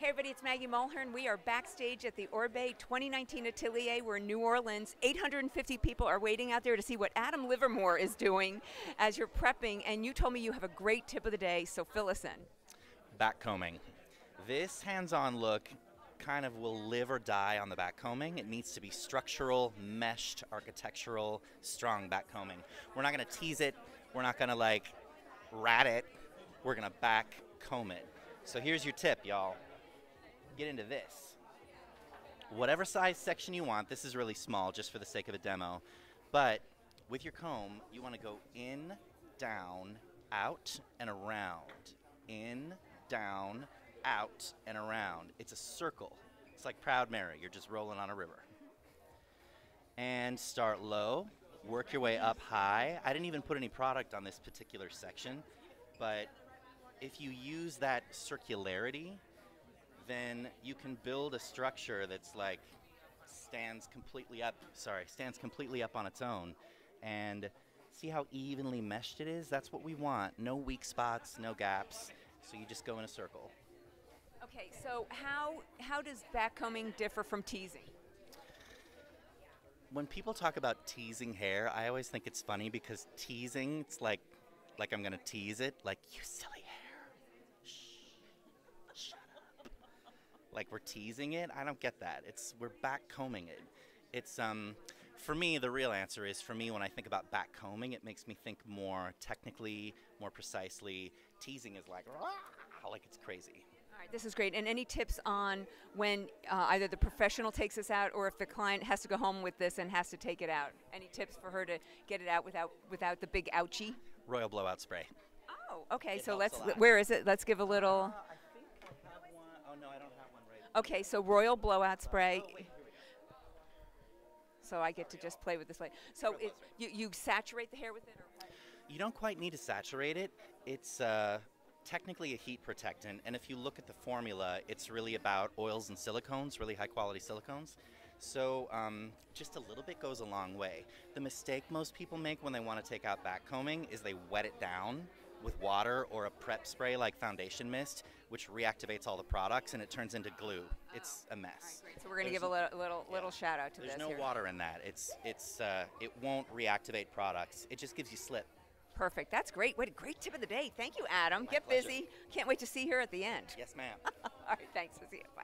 Hey everybody, it's Maggie Mulhern. We are backstage at the Oribe 2019 Atelier. We're in New Orleans. 850 people are waiting out there to see what Adam Livermore is doing as you're prepping, and you told me you have a great tip of the day, so fill us in. Backcombing. This hands-on look kind of will live or die on the backcombing. It needs to be structural, meshed, architectural, strong backcombing. We're not going to tease it. We're not going to like rat it. We're going to backcomb it. So here's your tip, y'all. Get into this. Whatever size section you want, this is really small just for the sake of a demo, but with your comb, you want to go in, down, out, and around. In, down, out, and around. It's a circle. It's like Proud Mary. You're just rolling on a river. And start low, work your way up high. I didn't even put any product on this particular section, but if you use that circularity, then you can build a structure that's like stands completely up on its own. And see how evenly meshed it is? That's what we want. No weak spots, no gaps. So you just go in a circle. Okay, so how does backcombing differ from teasing? When people talk about teasing hair, I always think it's funny because teasing, it's like I'm gonna tease it, like, you silly hair. Like we're teasing it. I don't get that. We're backcombing it. It's for me, the real answer is, for me, when I think about backcombing, it makes me think more technically, more precisely. Teasing is like it's crazy. All right, this is great. And any tips on when either the professional takes this out, or if the client has to go home with this and has to take it out? Any tips for her to get it out without the big ouchie? Royal blowout spray. Oh, okay. It So helps a lot. where is it? Let's give a little. I think I have one. Oh no, I don't have one right. Okay, so Royal blowout spray. Oh, wait, here we go. So I get to just play with this light. So you saturate the hair with it, or what? You don't quite need to saturate it. It's technically a heat protectant, and if you look at the formula, it's really about oils and silicones, really high quality silicones. So just a little bit goes a long way. The mistake most people make when they want to take out backcombing is they wet it down with water or a prep spray like foundation mist, which reactivates all the products and it turns into glue. It's a mess. All right, great. So we're going to give a little shout out to this. There's no here. water in that. It won't reactivate products. It just gives you slip. Perfect. That's great. What a great tip of the day. Thank you, Adam. My Get pleasure. busy. Can't wait to see her at the end. Yes, ma'am. All right. Thanks. We'll see you. Bye.